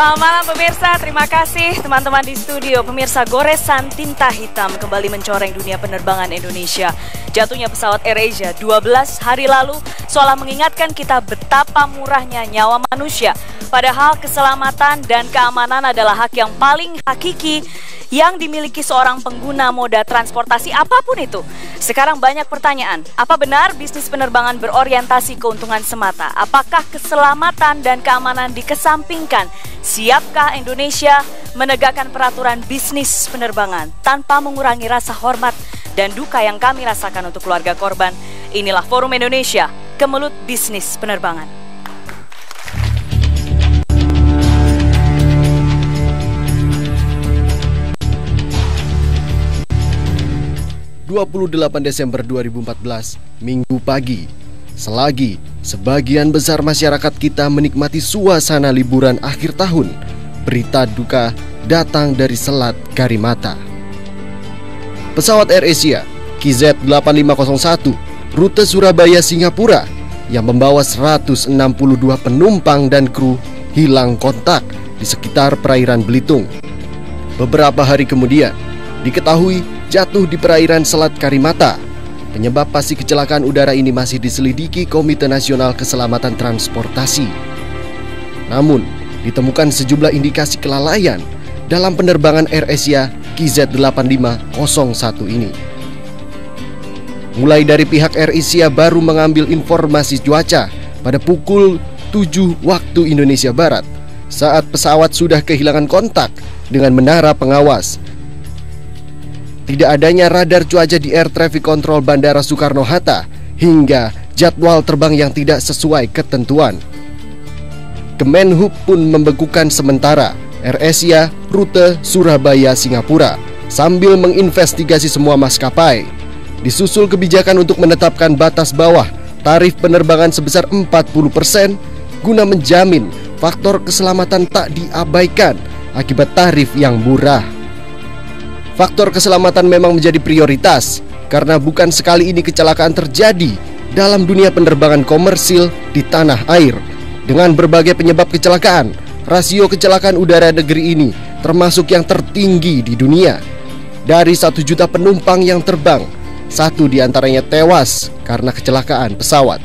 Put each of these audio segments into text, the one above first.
Selamat malam pemirsa, terima kasih teman-teman di studio. Pemirsa, goresan tinta hitam kembali mencoreng dunia penerbangan Indonesia. Jatuhnya pesawat AirAsia 12 hari lalu seolah mengingatkan kita betapa murahnya nyawa manusia. Padahal keselamatan dan keamanan adalah hak yang paling hakiki yang dimiliki seorang pengguna moda transportasi apapun itu. Sekarang banyak pertanyaan, apa benar bisnis penerbangan berorientasi keuntungan semata? Apakah keselamatan dan keamanan dikesampingkan? Siapkah Indonesia menegakkan peraturan bisnis penerbangan tanpa mengurangi rasa hormat dan duka yang kami rasakan untuk keluarga korban? Inilah Forum Indonesia, Kemelut Bisnis Penerbangan. 28 Desember 2014, Minggu pagi. Selagi sebagian besar masyarakat kita menikmati suasana liburan akhir tahun, berita duka datang dari Selat Karimata. Pesawat AirAsia KZ8501 rute Surabaya Singapura yang membawa 162 penumpang dan kru hilang kontak di sekitar perairan Belitung. Beberapa hari kemudian diketahui jatuh di perairan Selat Karimata. Penyebab pasti kecelakaan udara ini masih diselidiki Komite Nasional Keselamatan Transportasi. Namun, ditemukan sejumlah indikasi kelalaian dalam penerbangan AirAsia KZ8501 ini. Mulai dari pihak AirAsia baru mengambil informasi cuaca pada pukul 7 waktu Indonesia Barat saat pesawat sudah kehilangan kontak dengan menara pengawas. Tidak adanya radar cuaca di Air Traffic Control Bandara Soekarno-Hatta hingga jadwal terbang yang tidak sesuai ketentuan. Kemenhub pun membekukan sementara AirAsia rute Surabaya Singapura sambil menginvestigasi semua maskapai. Disusul kebijakan untuk menetapkan batas bawah tarif penerbangan sebesar 40% guna menjamin faktor keselamatan tak diabaikan akibat tarif yang murah. Faktor keselamatan memang menjadi prioritas karena bukan sekali ini kecelakaan terjadi dalam dunia penerbangan komersil di tanah air. Dengan berbagai penyebab kecelakaan, rasio kecelakaan udara negeri ini termasuk yang tertinggi di dunia. Dari 1 juta penumpang yang terbang, 1 diantaranya tewas karena kecelakaan pesawat.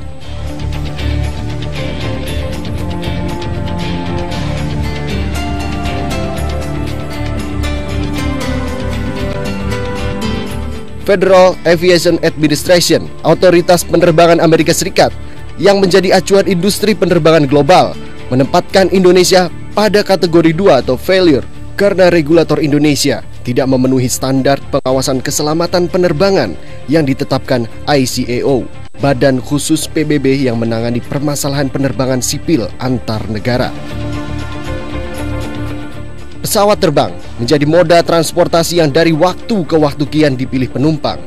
Federal Aviation Administration, otoritas penerbangan Amerika Serikat yang menjadi acuan industri penerbangan global, menempatkan Indonesia pada kategori 2 atau failure karena regulator Indonesia tidak memenuhi standar pengawasan keselamatan penerbangan yang ditetapkan ICAO, Badan Khusus PBB yang menangani permasalahan penerbangan sipil antar negara. Pesawat terbang menjadi moda transportasi yang dari waktu ke waktu kian dipilih penumpang.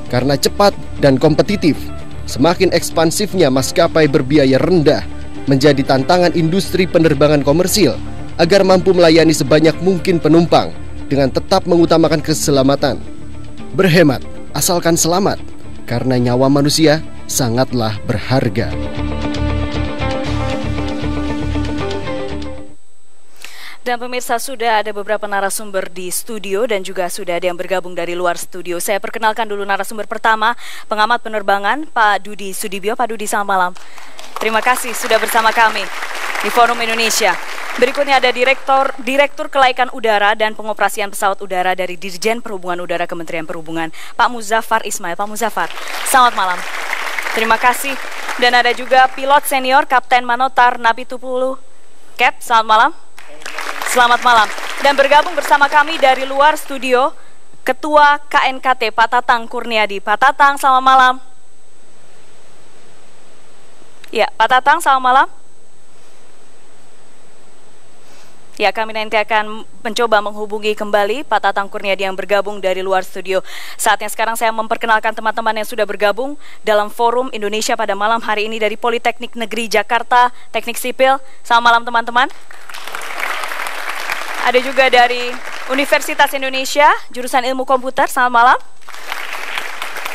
Karena cepat dan kompetitif, semakin ekspansifnya maskapai berbiaya rendah menjadi tantangan industri penerbangan komersil agar mampu melayani sebanyak mungkin penumpang dengan tetap mengutamakan keselamatan. Berhemat asalkan selamat, karena nyawa manusia sangatlah berharga. Dan pemirsa, sudah ada beberapa narasumber di studio dan juga sudah ada yang bergabung dari luar studio. Saya perkenalkan dulu narasumber pertama, pengamat penerbangan Pak Dudi Sudibyo. Pak Dudi, selamat malam. Terima kasih sudah bersama kami di Forum Indonesia. Berikutnya ada Direktur Kelaikan Udara dan Pengoperasian Pesawat Udara dari Dirjen Perhubungan Udara Kementerian Perhubungan, Pak Muzaffar Ismail. Pak Muzaffar, selamat malam. Terima kasih. Dan ada juga pilot senior Kapten Manotar Napitupulu. Cap, selamat malam. Selamat malam. Dan bergabung bersama kami dari luar studio, Ketua KNKT Pak Tatang Kurniadi. Pak Tatang, selamat malam. Ya, Pak Tatang, selamat malam. Ya, kami nanti akan mencoba menghubungi kembali Pak Tatang Kurniadi yang bergabung dari luar studio. Saatnya sekarang saya memperkenalkan teman-teman yang sudah bergabung dalam Forum Indonesia pada malam hari ini dari Politeknik Negeri Jakarta, Teknik Sipil. Selamat malam teman-teman. Ada juga dari Universitas Indonesia, jurusan Ilmu Komputer. Selamat malam.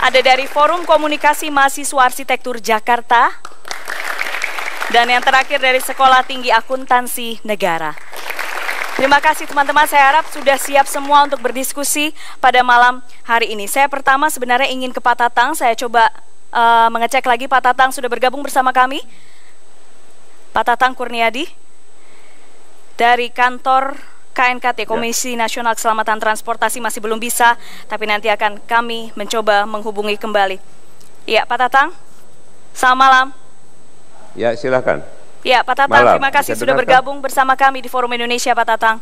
Ada dari Forum Komunikasi Mahasiswa Arsitektur Jakarta. Dan yang terakhir dari Sekolah Tinggi Akuntansi Negara. Terima kasih teman-teman, saya harap sudah siap semua untuk berdiskusi pada malam hari ini. Saya pertama sebenarnya ingin ke Pak Tatang, saya coba mengecek lagi Pak Tatang sudah bergabung bersama kami. Pak Tatang Kurniadi dari kantor KNKT, Komisi Nasional Keselamatan Transportasi masih belum bisa, tapi nanti akan kami mencoba menghubungi kembali. Ya Pak Tatang, selamat malam. Ya silakan. Ya, Pak Tatang, terima kasih sudah bergabung bersama kami di Forum Indonesia, Pak Tatang.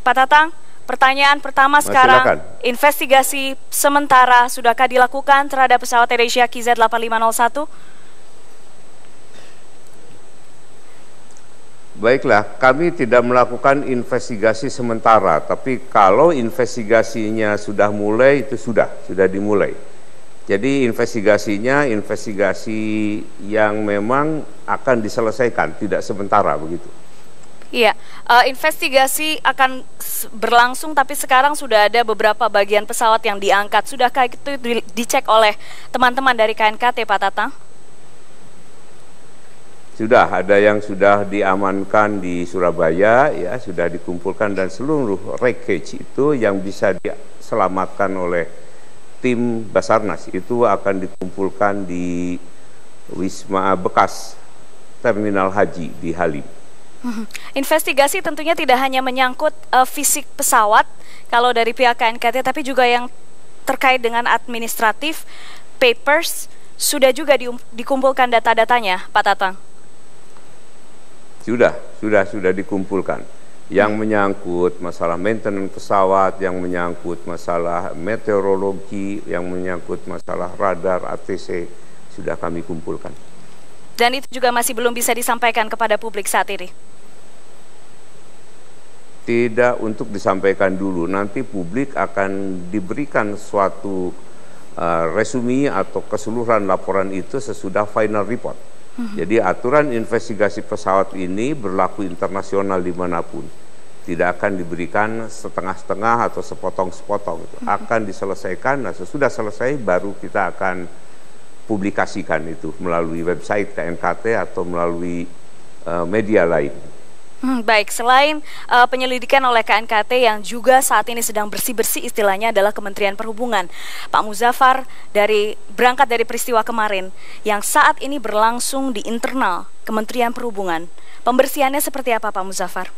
Pak Tatang, pertanyaan pertama sekarang, investigasi sementara sudahkah dilakukan terhadap pesawat AirAsia KZ8501? Baiklah, kami tidak melakukan investigasi sementara, tapi kalau investigasinya sudah mulai, itu sudah dimulai. Jadi investigasinya investigasi yang memang akan diselesaikan, tidak sementara begitu. Iya, investigasi akan berlangsung, tapi sekarang sudah ada beberapa bagian pesawat yang diangkat. Sudahkah itu dicek oleh teman-teman dari KNKT, Pak Tatang? Sudah, ada yang sudah diamankan di Surabaya, ya sudah dikumpulkan, dan seluruh wreckage itu yang bisa diselamatkan oleh tim Basarnas itu akan dikumpulkan di Wisma bekas Terminal Haji di Halim. Investigasi tentunya tidak hanya menyangkut fisik pesawat kalau dari pihak KNKT, tapi juga yang terkait dengan administratif, papers, sudah juga dikumpulkan data-datanya, Pak Tatang? Sudah dikumpulkan. Yang menyangkut masalah maintenance pesawat, yang menyangkut masalah meteorologi, yang menyangkut masalah radar, ATC, sudah kami kumpulkan. Dan itu juga masih belum bisa disampaikan kepada publik saat ini? Tidak untuk disampaikan dulu, nanti publik akan diberikan suatu resumi atau keseluruhan laporan itu sesudah final report. Jadi aturan investigasi pesawat ini berlaku internasional dimanapun. Tidak akan diberikan setengah-setengah atau sepotong-sepotong. Akan diselesaikan, nah sesudah selesai baru kita akan publikasikan itu melalui website KNKT atau melalui media lain. Baik, selain penyelidikan oleh KNKT yang juga saat ini sedang bersih-bersih istilahnya adalah Kementerian Perhubungan. Pak Muzaffar, berangkat dari peristiwa kemarin yang saat ini berlangsung di internal Kementerian Perhubungan, pembersihannya seperti apa Pak Muzaffar?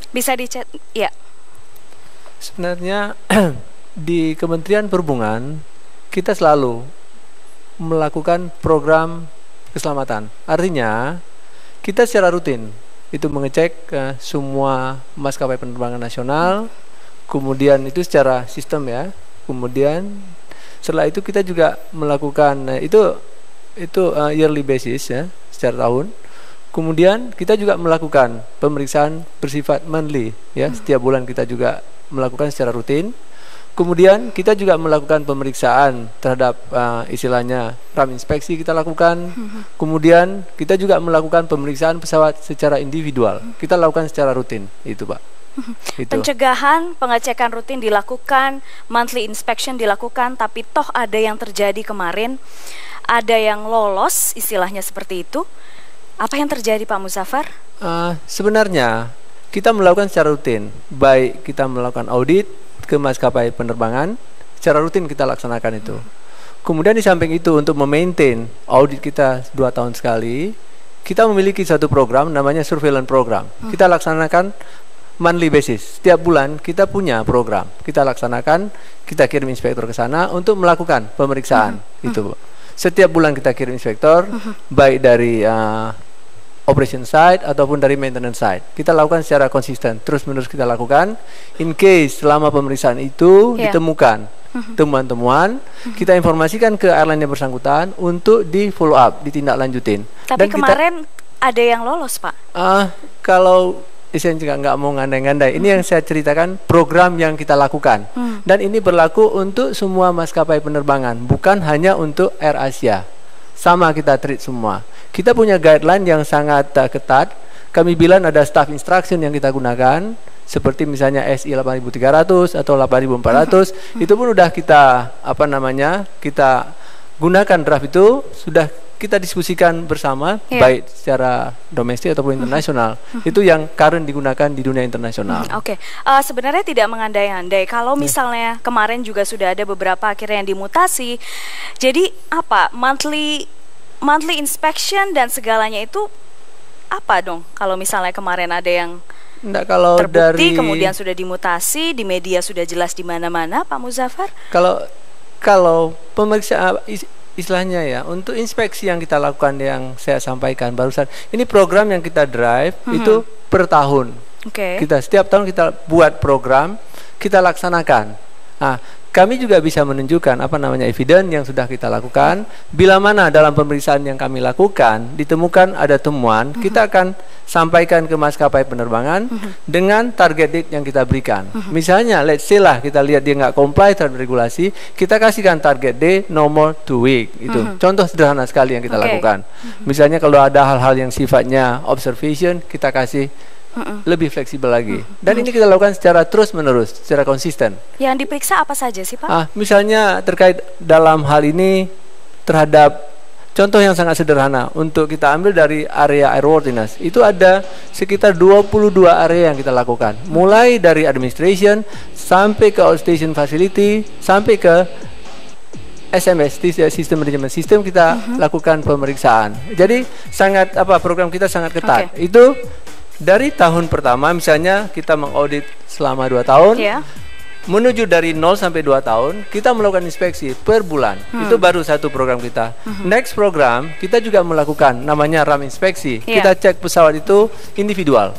Bisa dicet, ya. Sebenarnya di Kementerian Perhubungan kita selalu melakukan program keselamatan. Artinya kita secara rutin itu mengecek semua maskapai penerbangan nasional, kemudian itu secara sistem ya. Kemudian setelah itu kita juga melakukan itu yearly basis ya, secara tahun. Kemudian kita juga melakukan pemeriksaan bersifat monthly ya, setiap bulan kita juga melakukan secara rutin. Kemudian kita juga melakukan pemeriksaan terhadap istilahnya ram inspeksi kita lakukan. Kemudian kita juga melakukan pemeriksaan pesawat secara individual. Kita lakukan secara rutin, itu Pak. Itu. Pencegahan, pengecekan rutin dilakukan, monthly inspection dilakukan, tapi toh ada yang terjadi kemarin, ada yang lolos, istilahnya seperti itu. Apa yang terjadi Pak Muzaffar? Sebenarnya kita melakukan secara rutin, baik kita melakukan audit ke maskapai penerbangan, secara rutin kita laksanakan itu. Kemudian di samping itu untuk memaintain audit kita 2 tahun sekali, kita memiliki satu program namanya surveillance program. Kita laksanakan monthly basis. Setiap bulan kita punya program. Kita laksanakan, kita kirim inspektur ke sana untuk melakukan pemeriksaan itu. Setiap bulan kita kirim inspektor, baik dari operation side ataupun dari maintenance side. Kita lakukan secara konsisten, terus-menerus kita lakukan. In case selama pemeriksaan itu ditemukan temuan-temuan, kita informasikan ke airline yang bersangkutan untuk di follow up, ditindaklanjutin. Tapi dan kemarin ada yang lolos Pak? Kalau saya juga nggak mau ngandai-ngandai, ini yang saya ceritakan program yang kita lakukan. Dan ini berlaku untuk semua maskapai penerbangan, bukan hanya untuk AirAsia. Sama kita treat semua. Kita punya guideline yang sangat ketat. Kami bilang ada staff instruction yang kita gunakan, seperti misalnya SI 8300 atau 8400. Itu pun udah kita kita gunakan draft itu, sudah kita diskusikan bersama, baik secara domestik ataupun internasional. Itu yang current digunakan di dunia internasional. Oke. Sebenarnya tidak mengandai-andai. Kalau misalnya kemarin juga sudah ada beberapa akhirnya yang dimutasi. Jadi apa? Monthly inspection dan segalanya itu apa dong? Kalau misalnya kemarin ada yang kalau terbukti kemudian sudah dimutasi, di media sudah jelas di mana-mana, Pak Muzaffar? Kalau pemeriksaan istilahnya ya, untuk inspeksi yang kita lakukan yang saya sampaikan barusan, ini program yang kita drive itu per tahun. Kita setiap tahun kita buat program, kita laksanakan. Nah, kami juga bisa menunjukkan evidence yang sudah kita lakukan. Bila mana dalam pemeriksaan yang kami lakukan ditemukan ada temuan, kita akan sampaikan ke maskapai penerbangan dengan target date yang kita berikan. Misalnya, let's say lah kita lihat dia nggak comply terhadap regulasi, kita kasihkan target date no more 2 week. Itu contoh sederhana sekali yang kita lakukan. Misalnya kalau ada hal-hal yang sifatnya observation, kita kasih lebih fleksibel lagi. Dan ini kita lakukan secara terus-menerus, secara konsisten. Yang diperiksa apa saja sih, Pak? Misalnya terkait dalam hal ini terhadap contoh yang sangat sederhana, untuk kita ambil dari area airworthiness, itu ada sekitar 22 area yang kita lakukan. Mulai dari administration, sampai ke outstation facility, sampai ke SMS, System Management System, kita lakukan pemeriksaan. Jadi program kita sangat ketat. Itu dari tahun pertama, misalnya kita mengaudit selama 2 tahun, menuju dari 0 sampai 2 tahun, kita melakukan inspeksi per bulan. Itu baru satu program kita. Next program, kita juga melakukan namanya RAM inspeksi. Kita cek pesawat itu individual.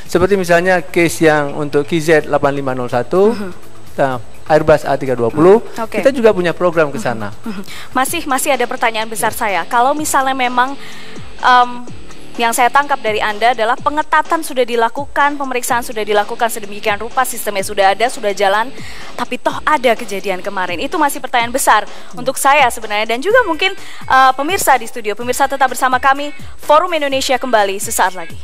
Seperti misalnya case yang untuk KZ 8501, Airbus A320, kita juga punya program ke sana. Masih ada pertanyaan besar saya. Kalau misalnya memang yang saya tangkap dari Anda adalah pengetatan sudah dilakukan, pemeriksaan sudah dilakukan sedemikian rupa, sistemnya sudah ada, sudah jalan, tapi toh ada kejadian kemarin. Itu masih pertanyaan besar untuk saya sebenarnya, dan juga mungkin pemirsa di studio. Pemirsa tetap bersama kami, Forum Indonesia kembali sesaat lagi.